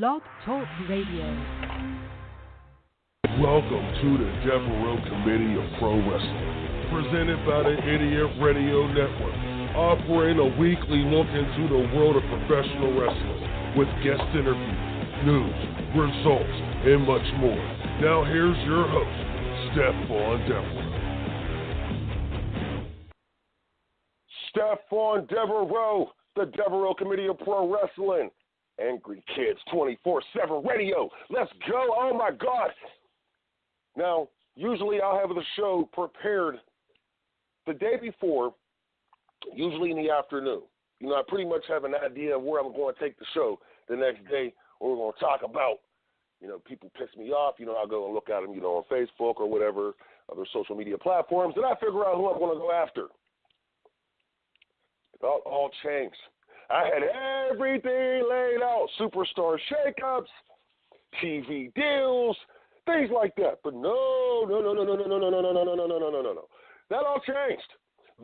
Blog Talk Radio. Welcome to the Devereux Committee of Pro Wrestling, presented by the Idiot Radio Network, offering a weekly look into the world of professional wrestling with guest interviews, news, results, and much more. Now here's your host, Stephon Devereux. Stephon Devereux, the Devereux Committee of Pro Wrestling, Angry Kids 24/7 Radio. Let's go. Oh, my God. Now, usually I'll have the show prepared the day before, usually in the afternoon. You know, I pretty much have an idea of where I'm going to take the show the next day, what we're going to talk about. You know, people piss me off. You know, I'll go and look at them, you know, on Facebook or whatever, other social media platforms, and I figure out who I'm going to go after. It all changed. I had everything laid out, superstar shakeups, TV deals, things like that. But no. That all changed.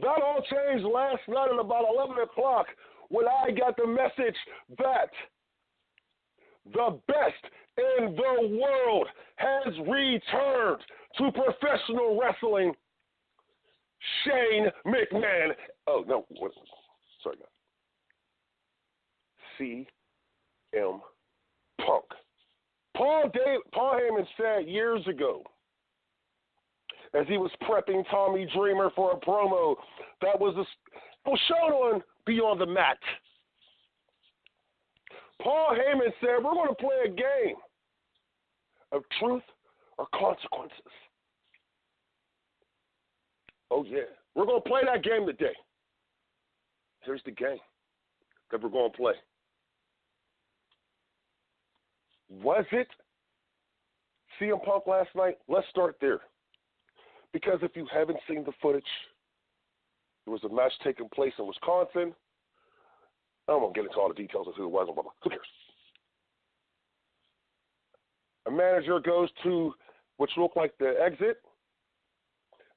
That all changed last night at about 11 o'clock when I got the message that the best in the world has returned to professional wrestling. Shane McMahon. Oh, no. Sorry, guys. CM Punk. Paul Heyman said years ago, as he was prepping Tommy Dreamer for a promo that was shown on Beyond the Mat, Paul Heyman said, we're going to play a game of truth or consequences. Oh, yeah. We're going to play that game today. Here's the game that we're going to play. Was it CM Punk last night? Let's start there. Because if you haven't seen the footage, there was a match taking place in Wisconsin. I don't want to get into all the details of who it was. Who cares? A manager goes to which looked like the exit,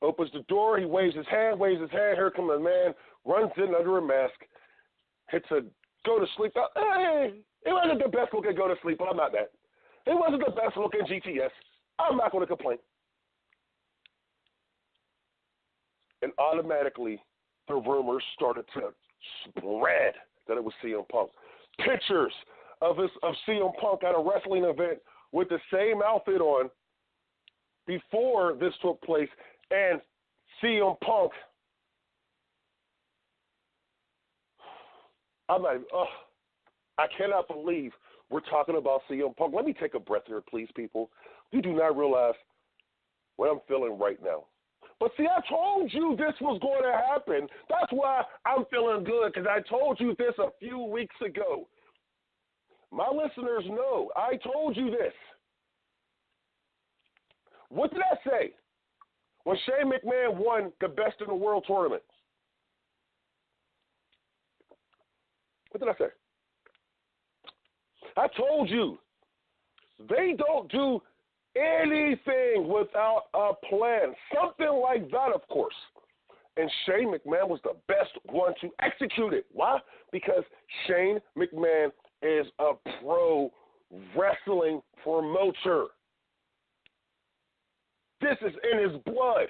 opens the door, he waves his hand. Here comes a man, runs in under a mask, hits a go to sleep. Hey, it wasn't the best looking go to sleep, but I'm not that. It wasn't the best looking GTS. I'm not going to complain. And automatically, the rumors started to spread that it was CM Punk. Pictures of CM Punk at a wrestling event with the same outfit on before this took place, and CM Punk. I cannot believe we're talking about CM Punk. Let me take a breath here, please, people. You do not realize what I'm feeling right now. But see, I told you this was going to happen. That's why I'm feeling good, because I told you this a few weeks ago. My listeners know I told you this. What did I say when Shane McMahon won the Best in the World tournament? What did I say? I told you, they don't do anything without a plan. Something like that, of course. And Shane McMahon was the best one to execute it. Why? Because Shane McMahon is a pro wrestling promoter. This is in his blood.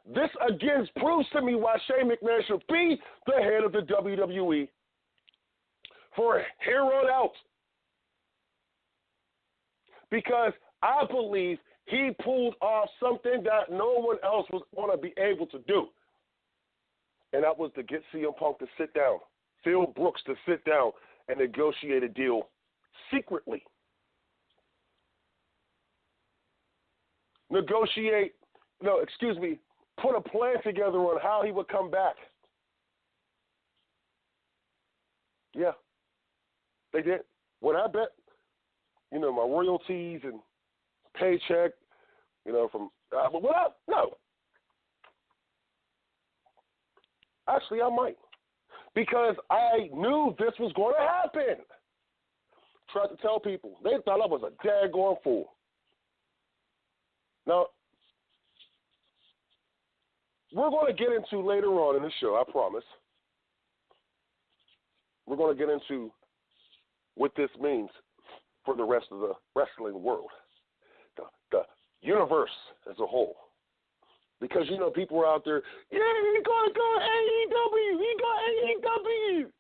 This, again, proves to me why Shane McMahon should be the head of the WWE for here on out. Because I believe he pulled off something that no one else was going to be able to do. And that was to get CM Punk to sit down, Phil Brooks to sit down and negotiate a deal secretly. Put a plan together on how he would come back. Yeah, they did. What I bet, my royalties and paycheck, from, no. Actually, I might. Because I knew this was going to happen. Tried to tell people. They thought I was a daggone fool. Now, we're going to get into later on in the show, I promise. We're going to get into what this means for the rest of the wrestling world, the universe as a whole. Because, you know, people are out there, yeah, he's going to go AEW, he got AEW.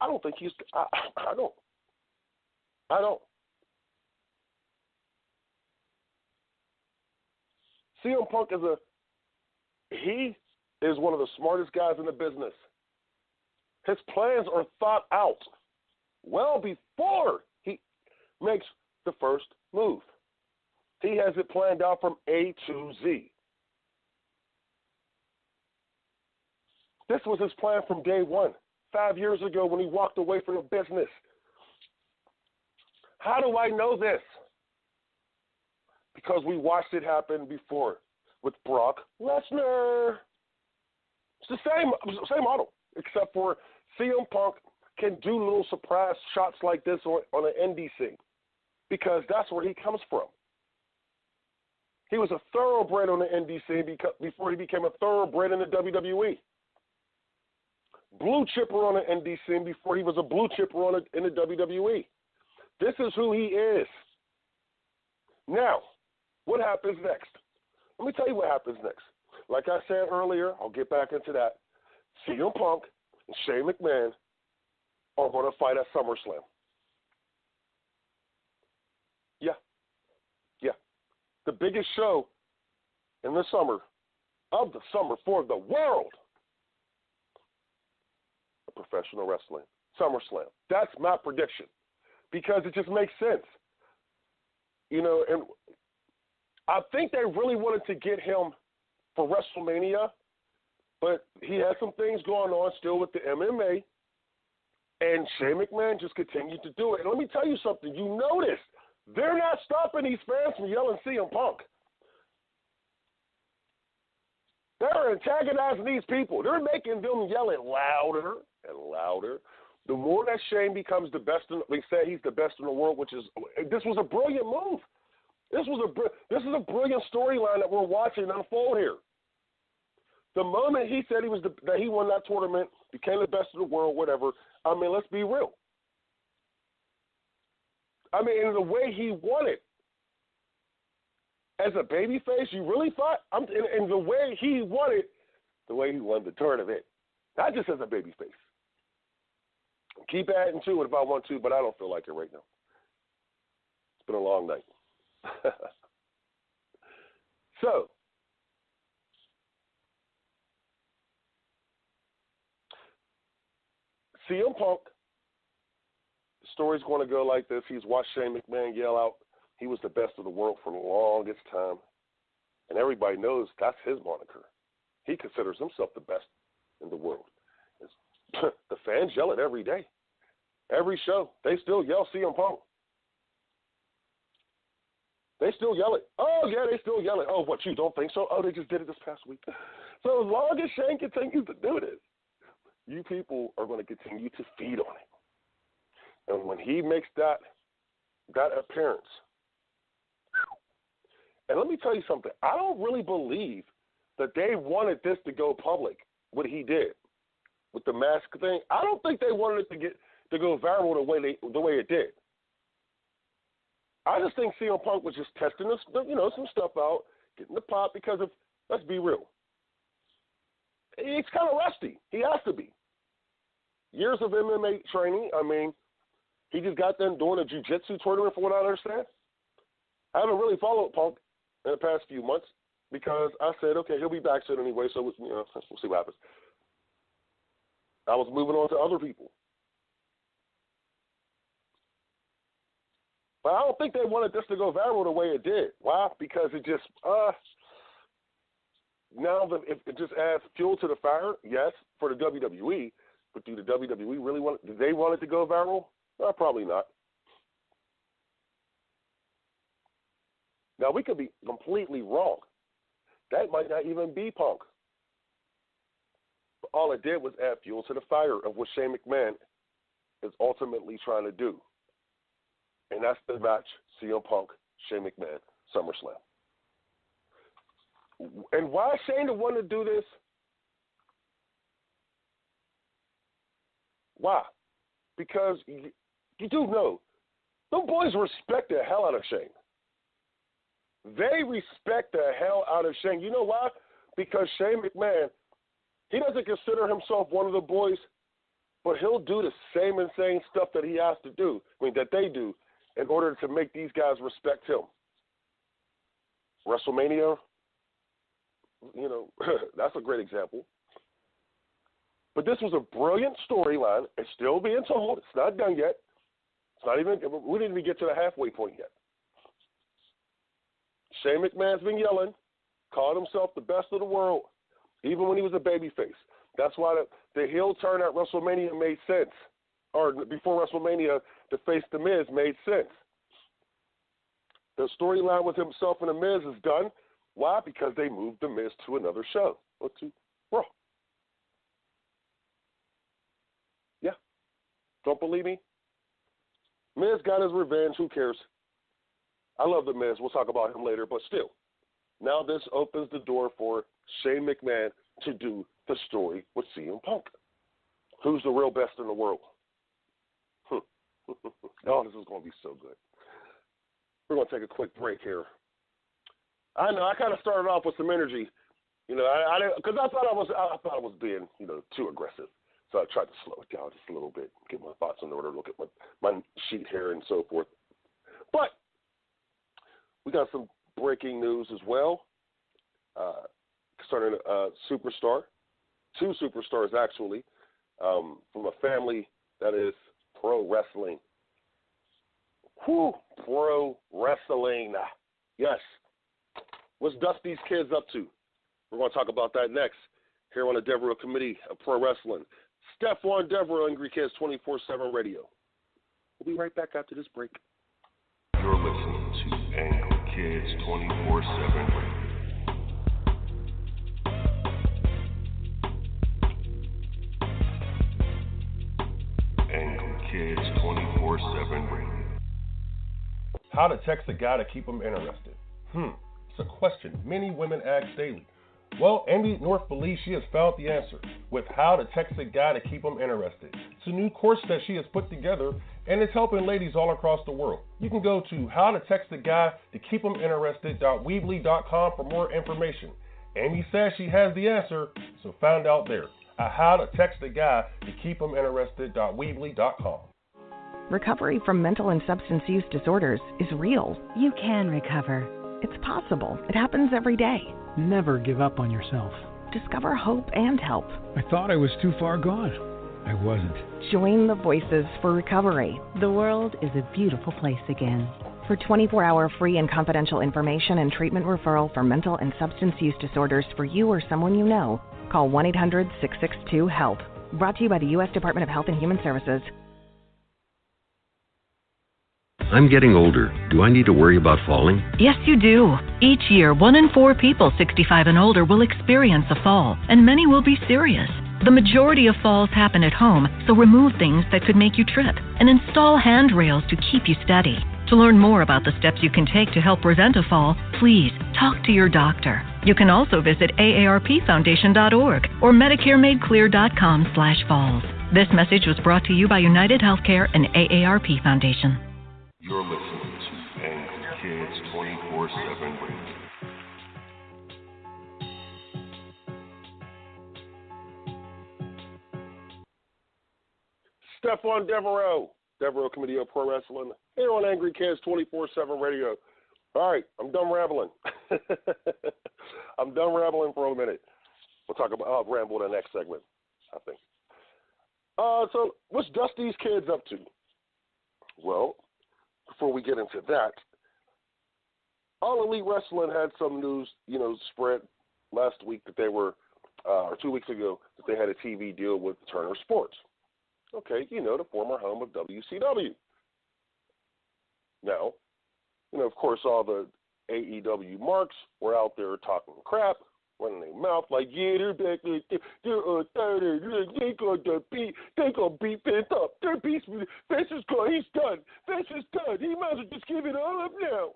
I don't think he's, I don't. CM Punk he is one of the smartest guys in the business. His plans are thought out well before he makes the first move. He has it planned out from A to Z. This was his plan from day one, 5 years ago when he walked away from the business. How do I know this? Because we watched it happen before with Brock Lesnar. It's the same model, except for CM Punk can do little surprise shots like this on an indie scene because that's where he comes from. He was a thoroughbred on the indie scene before he became a thoroughbred in the WWE. Blue chipper on the indie scene before he was a blue chipper in the WWE. This is who he is. Now, what happens next? Let me tell you what happens next. Like I said earlier, I'll get back into that. CM Punk and Shane McMahon are going to fight at SummerSlam. Yeah. The biggest show in the summer, of the summer for the world, of professional wrestling, SummerSlam. That's my prediction because it just makes sense. You know, and I think they really wanted to get him for WrestleMania, but he had some things going on still with the MMA, and Shane McMahon just continued to do it. And let me tell you something. You notice they're not stopping these fans from yelling CM Punk. They're antagonizing these people. They're making them yell it louder and louder. The more that Shane becomes the best, they say he's the best in the world, this was a brilliant move. This is a brilliant storyline that we're watching unfold here. The moment he said that he won that tournament, became the best in the world, whatever. I mean, let's be real. I mean, in the way he won it, as a babyface, you really thought? In the way he won it, the way he won the tournament, not just as a babyface. Keep adding to it if I want to, but I don't feel like it right now. It's been a long night. So, CM Punk, the story's going to go like this. He's watched Shane McMahon yell out he was the best of the world for the longest time, and everybody knows that's his moniker. He considers himself the best in the world. The fans yell it every day. Every show, they still yell CM Punk. They still yell it. Oh, yeah, they still yell it. Oh, what, you don't think so? Oh, they just did it this past week. So as long as Shane continues to do this, you people are going to continue to feed on it. And when he makes that appearance, and let me tell you something, I don't really believe that they wanted this to go public, what he did with the mask thing. I don't think they wanted it to go viral the way it did. I just think CM Punk was just testing this, some stuff out, getting the pop because let's be real, he's kind of rusty. He has to be. Years of MMA training. I mean, he just got done doing a jiu-jitsu tournament, for what I understand. I haven't really followed Punk in the past few months because I said, okay, he'll be back soon anyway, so we'll see what happens. I was moving on to other people. But I don't think they wanted this to go viral the way it did. Why? Because it just, it just adds fuel to the fire, yes, for the WWE, but do the WWE really do they want it to go viral? Probably not. Now, we could be completely wrong. That might not even be Punk. But all it did was add fuel to the fire of what Shane McMahon is ultimately trying to do. And that's the match, CM Punk, Shane McMahon, SummerSlam. And why is Shane the one to do this? Why? because you do know, them boys respect the hell out of Shane. They respect the hell out of Shane. You know why? Because Shane McMahon, he doesn't consider himself one of the boys, but he'll do the same insane stuff that he has to do, that they do, in order to make these guys respect him. WrestleMania, that's a great example. But this was a brilliant storyline. It's still being told. It's not done yet. We didn't even get to the halfway point yet. Shane McMahon's been yelling, called himself the best of the world, even when he was a babyface. That's why the heel turn at WrestleMania made sense. Or before WrestleMania, to face The Miz made sense. The storyline with himself and The Miz is done. Why? Because they moved The Miz to another show, or to Raw. Yeah. Don't believe me? Miz got his revenge. Who cares? I love The Miz. We'll talk about him later, but still. Now this opens the door for Shane McMahon to do the story with CM Punk. Who's the real best in the world? Oh, this is going to be so good. We're going to take a quick break here. I know I kind of started off with some energy, because I thought I was being, too aggressive. So I tried to slow it down just a little bit, get my thoughts in order, look at my sheet here and so forth. But we got some breaking news as well. Concerning a superstar, two superstars actually, from a family that is pro wrestling. Pro wrestling. Yes. What's Dusty's kids up to? We're going to talk about that next here on the Devereux Committee of Pro Wrestling. Stephon Devereux, Angry Kids 24/7 Radio. We'll be right back after this break. You're listening to Angry Kids 24/7 Radio. Kids 24/7 Radio. How to text a guy to keep him interested? It's a question many women ask daily. Well, Amy North believes she has found the answer with How to Text a Guy to Keep Him Interested. It's a new course that she has put together, and it's helping ladies all across the world. You can go to howtotextaguy.weebly.com for more information. Amy says she has the answer, so find out there. How to Text a Guy to Keep Him Interested.weebly.com. Recovery from mental and substance use disorders is real. You can recover. It's possible. It happens every day. Never give up on yourself. Discover hope and help. I thought I was too far gone. I wasn't. Join the Voices for Recovery. The world is a beautiful place again. For 24-hour free and confidential information and treatment referral for mental and substance use disorders for you or someone you know, call 1-800-662-HELP. Brought to you by the U.S. Department of Health and Human Services. I'm getting older. Do I need to worry about falling? Yes, you do. Each year, 1 in 4 people 65 and older will experience a fall, and many will be serious. The majority of falls happen at home, so remove things that could make you trip and install handrails to keep you steady. To learn more about the steps you can take to help prevent a fall, please talk to your doctor. You can also visit aarpfoundation.org or medicaremadeclear.com/falls. This message was brought to you by United Healthcare and AARP Foundation. You're listening to Angry Kids 24/7 Radio. Stephon Devereux, Devereux Committee of Pro Wrestling, here on Angry Kids 24/7 Radio. All right, I'm done rambling. I'm done rambling for a minute. We'll talk about, I'll ramble in the next segment, I think. So what's Dusty's kids up to? Well, before we get into that, All Elite Wrestling had some news, spread last week that they were, or 2 weeks ago, that they had a TV deal with Turner Sports. Okay, the former home of WCW. Now, of course, all the AEW marks were out there talking crap, running their mouth like, yeah, they're back, they're gonna beat Vince up. They're beast. Vince is gone. He's done. Vince is done. He might as well just give it all up now.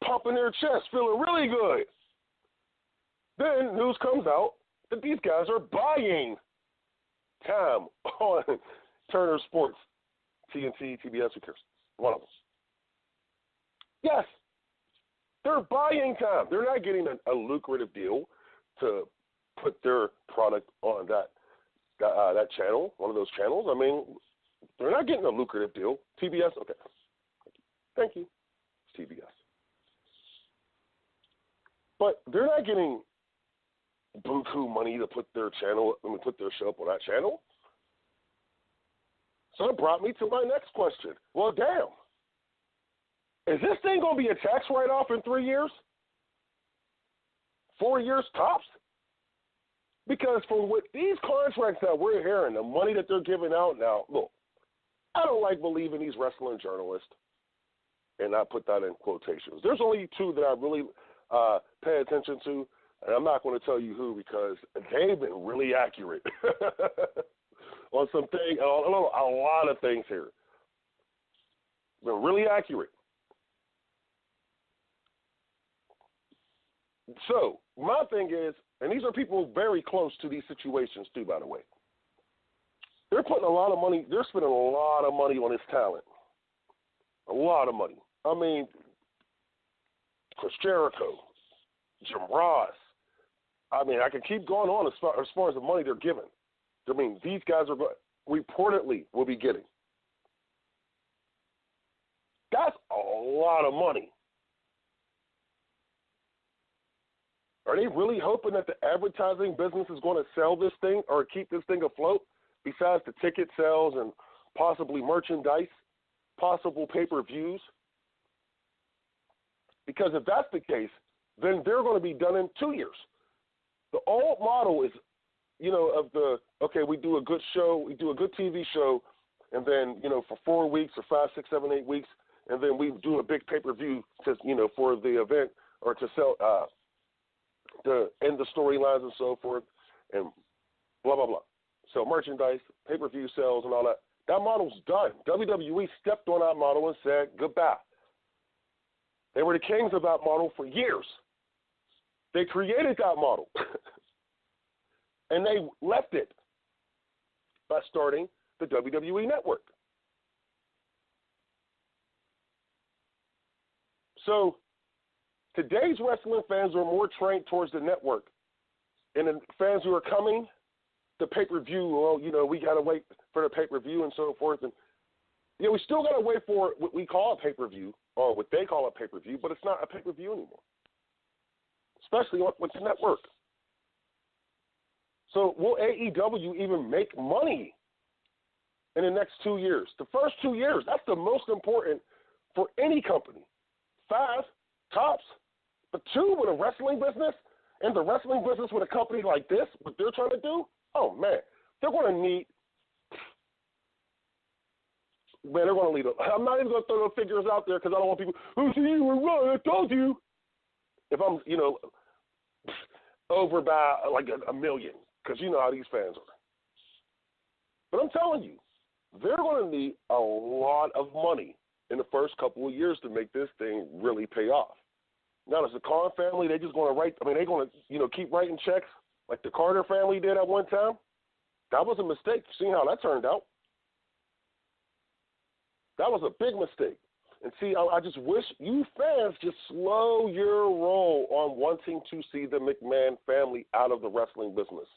Pumping their chest, feeling really good. Then news comes out that these guys are buying time on Turner Sports, TNT, TBS, who cares? One of them. Yes, they're buying time. They're not getting a lucrative deal to put their product on that channel, one of those channels. I mean, they're not getting a lucrative deal. TBS, okay. Thank you. It's TBS. But they're not getting buku money to put their put their show up on that channel. So it brought me to my next question. Well, damn. Is this thing going to be a tax write-off in 3 years? 4 years tops? Because from what these contracts that we're hearing, the money that they're giving out now, look, I don't like believing these wrestling journalists, and I put that in quotations. There's only two that I really pay attention to, and I'm not going to tell you who because they've been really accurate on some things, a lot of things here. Been really accurate. So my thing is, and these are people very close to these situations too, by the way. They're putting a lot of money, they're spending a lot of money on this talent. A lot of money. I mean, Chris Jericho, Jim Ross. I mean, I can keep going on as far as the money they're giving. I mean, these guys are reportedly will be getting. That's a lot of money. Are they really hoping that the advertising business is going to sell this thing or keep this thing afloat besides the ticket sales and possibly merchandise, possible pay-per-views? Because if that's the case, then they're going to be done in 2 years. The old model is, we do a good show, we do a good TV show, and then, for 4 weeks or 5, 6, 7, 8 weeks, and then we do a big pay-per-view to, for the event or to sell to end the storylines and so forth, and blah, blah, blah. So merchandise, pay-per-view sales and all that. That model's done. WWE stepped on that model and said goodbye. They were the kings of that model for years. They created that model, and they left it by starting the WWE Network. So today's wrestling fans are more trained towards the network. And the fans who are coming, the pay-per-view, well, we got to wait for the pay-per-view and so forth. And, we still got to wait for what we call a pay-per-view, or what they call a pay-per-view, but it's not a pay-per-view anymore, especially with the network. So will AEW even make money in the next 2 years? The first 2 years, that's the most important for any company. 5, tops. But 2 with a wrestling business, and the wrestling business with a company like this, what they're trying to do, oh, man, they're going to need, they're going to lead up. I'm not even going to throw those figures out there because I don't want people, oh, see, you were wrong, I told you. If I'm, over by like a million, because you know how these fans are. But I'm telling you, they're going to need a lot of money in the first couple of years to make this thing really pay off. Now, as the Khan family, they're just going to they're going to, keep writing checks like the Carter family did at one time. That was a mistake. Seeing how that turned out. That was a big mistake. And see, I just wish you fans just slow your roll on wanting to see the McMahon family out of the wrestling business.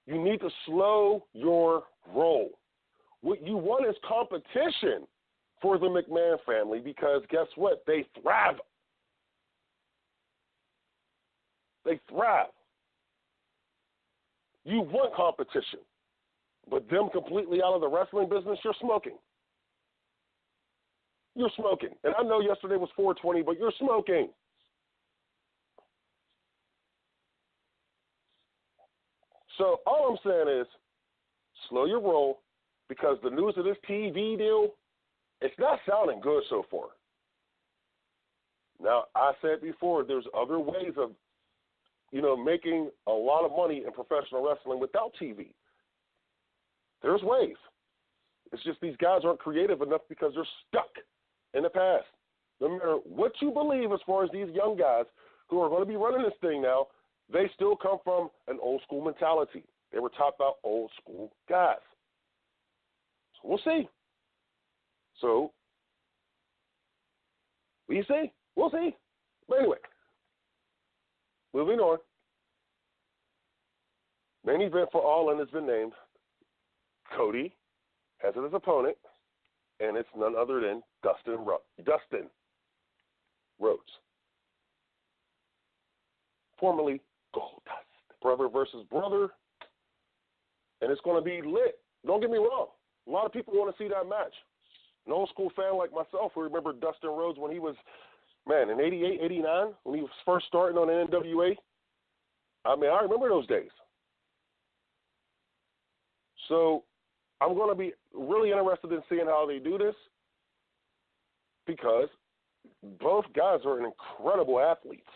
You need to slow your roll. What you want is competition for the McMahon family because guess what? They thrive. They thrive. You want competition, but them completely out of the wrestling business, you're smoking. You're smoking. And I know yesterday was 420, but you're smoking. So all I'm saying is slow your roll because the news of this TV deal, it's not sounding good so far. Now, I said before, there's other ways of, making a lot of money in professional wrestling without TV. There's ways. It's just these guys aren't creative enough because they're stuck in the past. No matter what you believe as far as these young guys who are going to be running this thing now, they still come from an old school mentality. They were taught by old school guys. We'll see. So, we see. We'll see. But anyway, moving on. Main event for All In has been named. Cody has it as opponent, and it's none other than Dustin Rhodes, formerly Goldust. Brother versus brother, and it's going to be lit. Don't get me wrong. A lot of people want to see that match. An old school fan like myself who remember Dustin Rhodes when he was, in 88, 89, when he was first starting on the NWA. I remember those days. So I'm going to be really interested in seeing how they do this because both guys are incredible athletes,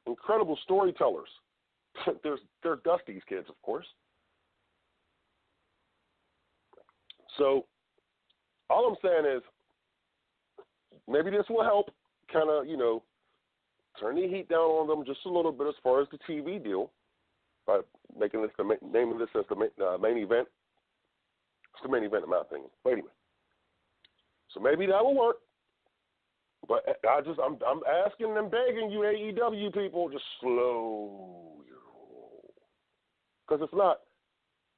incredible storytellers. They're Dusty's kids, of course. So all I'm saying is maybe this will help kind of, turn the heat down on them just a little bit as far as the TV deal by making this naming this as the main event. It's the main event in my opinion. But anyway, so maybe that will work. But I'm asking and begging you AEW people, just slow your roll. Because if not,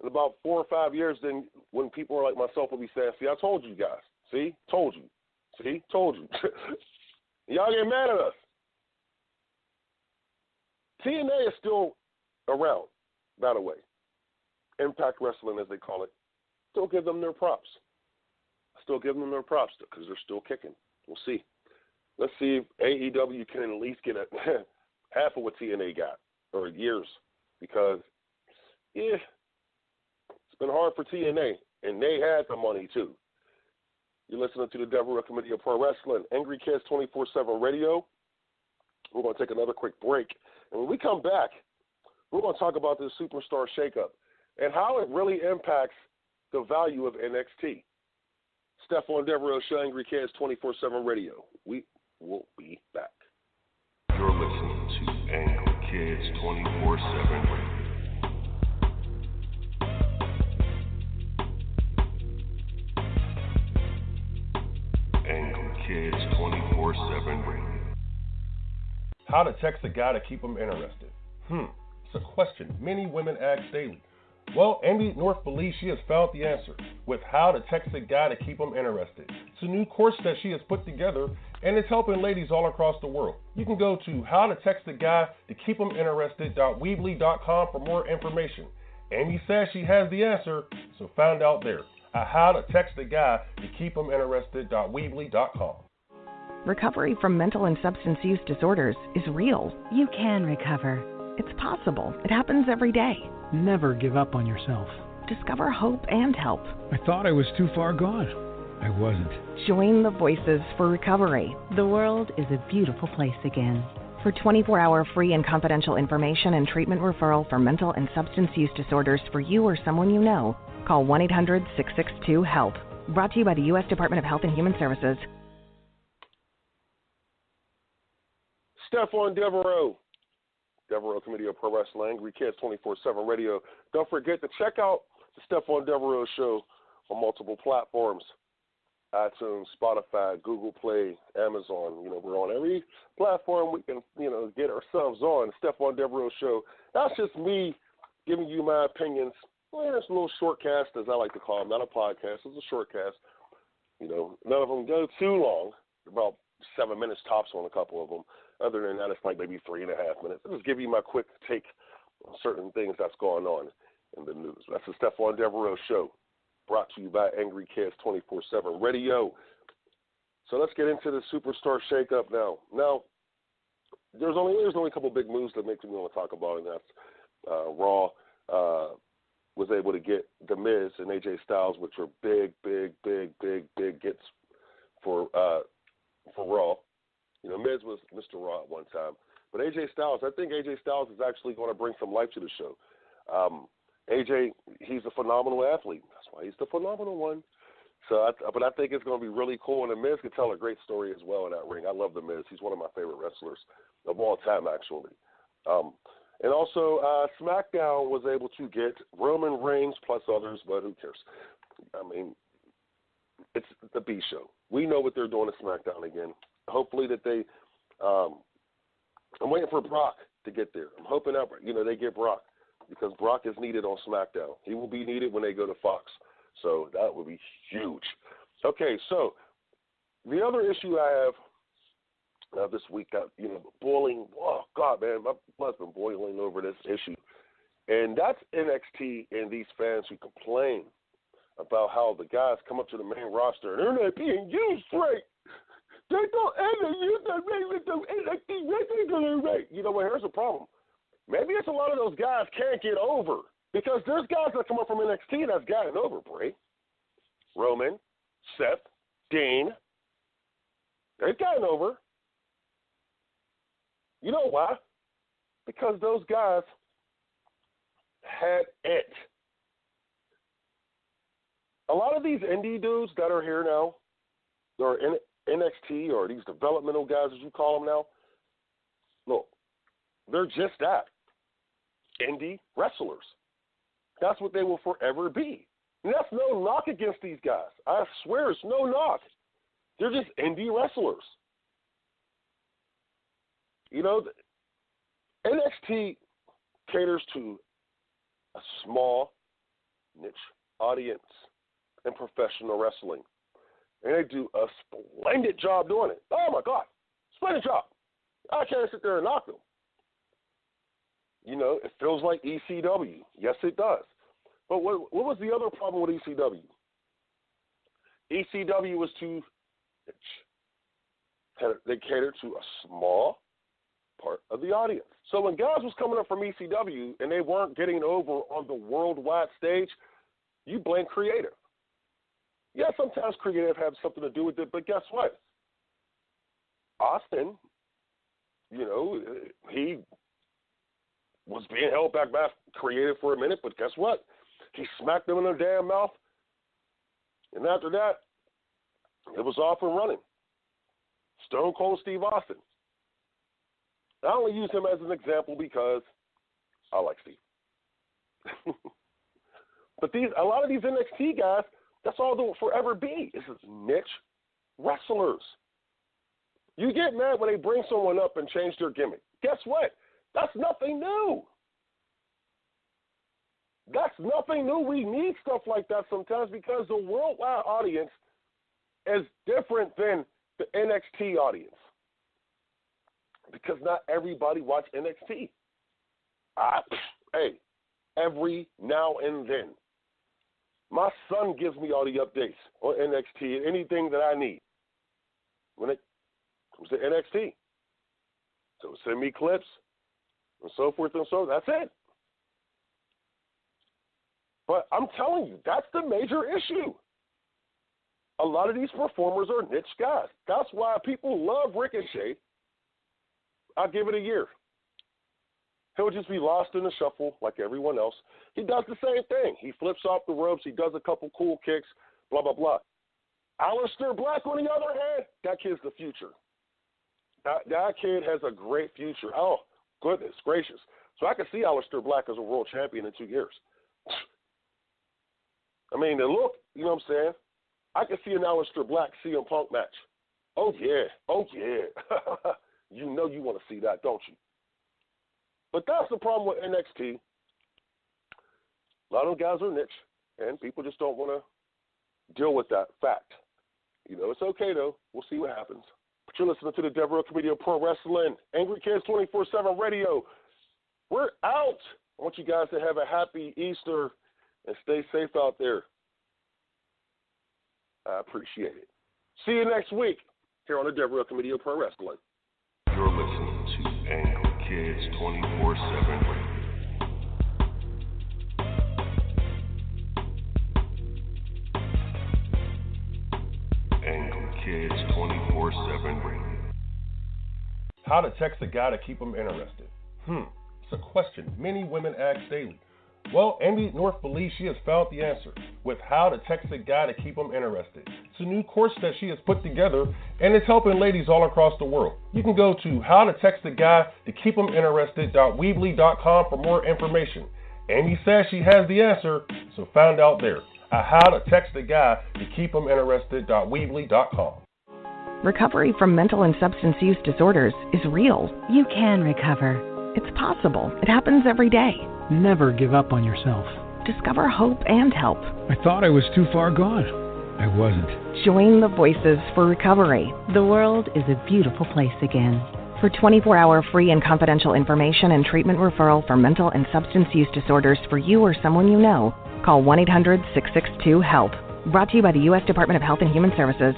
in about 4 or 5 years, then when people are like myself will be saying, see, I told you guys. See? Told you. See? Told you. Y'all get mad at us. TNA is still around, by the way. Impact Wrestling, as they call it. Still give them their props. Still give them their props because they're still kicking. We'll see. Let's see if AEW can at least get half of what TNA got, or years, because, it's been hard for TNA, and they had the money, too. You're listening to the Devereux Committee of Pro Wrestling, Angry Kids 24/7 Radio. We're going to take another quick break. And when we come back, we're going to talk about this Superstar Shakeup and how it really impacts the value of NXT. Stephon Devereux Show, Angry Kids 24/7 Radio. We will be back. You're listening to Angry Kids 24/7 Radio. Angry Kids 24/7 Radio. How to text a guy to keep him interested? It's a question many women ask daily. Well, Amy North believes she has found the answer with How to Text a Guy to Keep Him Interested. It's a new course that she has put together, and it's helping ladies all across the world. You can go to howtotextaguy.weebly.com for more information. Amy says she has the answer, so find out there at howtotextaguy.keephiminterested.weebly.com. Recovery from mental and substance use disorders is real. You can recover. It's possible. It happens every day. Never give up on yourself. Discover hope and help. I thought I was too far gone. I wasn't. Join the Voices for Recovery. The world is a beautiful place again. For 24-hour free and confidential information and treatment referral for mental and substance use disorders for you or someone you know, call 1-800-662-HELP. Brought to you by the U.S. Department of Health and Human Services. Stephon Devereux. Devereux Committee of Pro Wrestling, Angry Kids 24/7 Radio. Don't forget to check out the Stephon Devereux Show on multiple platforms: iTunes, Spotify, Google Play, Amazon. We're on every platform we can, get ourselves on. Stephon Devereux Show. That's just me giving you my opinions. Well, it's a little shortcast, as I like to call them. Not a podcast. It's a shortcast. None of them go too long. About 7 minutes tops on a couple of them. Other than that, it's like maybe 3.5 minutes. I'll just give you my quick take on certain things that's going on in the news. That's the Stephon Devereux Show, brought to you by Angry Kids 24/7 Radio. So let's get into the Superstar Shakeup now. Now, there's only a couple big moves that make me want to talk about, and that's Raw was able to get The Miz and AJ Styles, which are big gets for Raw. Miz was Mr. Raw at one time. But AJ Styles, I think AJ Styles is actually going to bring some life to the show. AJ, he's a phenomenal athlete. That's why he's the phenomenal one. But I think it's going to be really cool. And The Miz can tell a great story as well in that ring. I love The Miz. He's one of my favorite wrestlers of all time, actually. And also, SmackDown was able to get Roman Reigns plus others, but who cares? I mean, it's the B show. We know what they're doing at SmackDown again. Hopefully that they I'm waiting for Brock to get there. I'm hoping that, they get Brock because Brock is needed on SmackDown. He will be needed when they go to Fox. So that would be huge. Okay, so the other issue I have this week, boiling. Oh, God, man, my blood's been boiling over this issue. And that's NXT and these fans who complain about how the guys come up to the main roster and they're not being used right. They don't ever use the NXT regular right. You know what? Here's the problem. Maybe it's a lot of those guys can't get over because there's guys that come up from NXT that's gotten over, Bray. Roman, Seth, Dean. They've gotten over. You know why? Because those guys had it. A lot of these indie dudes that are here now, or in NXT, or these developmental guys, as you call them now, look, they're just that. Indie wrestlers. That's what they will forever be. And that's no knock against these guys. I swear it's no knock. They're just indie wrestlers. NXT caters to a small niche audience in professional wrestling. And they do a splendid job doing it. Oh, my God. Splendid job. I can't sit there and knock them. It feels like ECW. Yes, it does. But what was the other problem with ECW? ECW was too niche. They catered to a small part of the audience. So when guys was coming up from ECW and they weren't getting over on the worldwide stage, you blame creative. Yeah, sometimes creative has something to do with it, but guess what? Austin, he was being held back by creative for a minute, but guess what? He smacked them in their damn mouth, and after that, it was off and running. Stone Cold Steve Austin. I only use him as an example because I like Steve. But a lot of these NXT guys, that's all they'll forever be. This is niche wrestlers. You get mad when they bring someone up and change their gimmick. Guess what? That's nothing new. That's nothing new. We need stuff like that sometimes because the worldwide audience is different than the NXT audience. Because not everybody watches NXT. Every now and then. My son gives me all the updates on NXT and anything that I need when it comes to NXT. So send me clips and so forth and so on. That's it. But I'm telling you, that's the major issue. A lot of these performers are niche guys. That's why people love Ricochet. I'll give it a year. He'll just be lost in the shuffle like everyone else. He does the same thing. He flips off the ropes. He does a couple cool kicks, blah, blah, blah. Aleister Black, on the other hand, that kid's the future. That kid has a great future. Oh, goodness gracious. So I can see Aleister Black as a world champion in 2 years. I mean, the look, you know what I'm saying? I can see an Aleister Black CM Punk match. Oh, yeah. Oh, yeah. You know you want to see that, don't you? But that's the problem with NXT. A lot of guys are niche, and people just don't want to deal with that fact. It's okay, though. We'll see what happens. But you're listening to the Devereux Committee of Pro Wrestling, Angry Kids 24/7 Radio. We're out. I want you guys to have a happy Easter and stay safe out there. I appreciate it. See you next week here on the Devereux Committee of Pro Wrestling. You're listening to Angry Kids 24/7 Radio. Angry Kids 24/7 Radio. How to text a guy to keep him interested? It's a question many women ask daily. Well, Amy North believes she has found the answer with How to Text a Guy to Keep Him Interested. It's a new course that she has put together, and it's helping ladies all across the world. You can go to howtotextaguy.weebly.com for more information. Amy says she has the answer, so find out there. at how to text a guy to keep him interested.weebly.com. Recovery from mental and substance use disorders is real. You can recover. It's possible. It happens every day. Never give up on yourself. Discover hope and help. I thought I was too far gone. I wasn't. Join the Voices for Recovery. The world is a beautiful place again. For 24-hour free and confidential information and treatment referral for mental and substance use disorders for you or someone you know, call 1-800-662-HELP. Brought to you by the U.S. Department of Health and Human Services.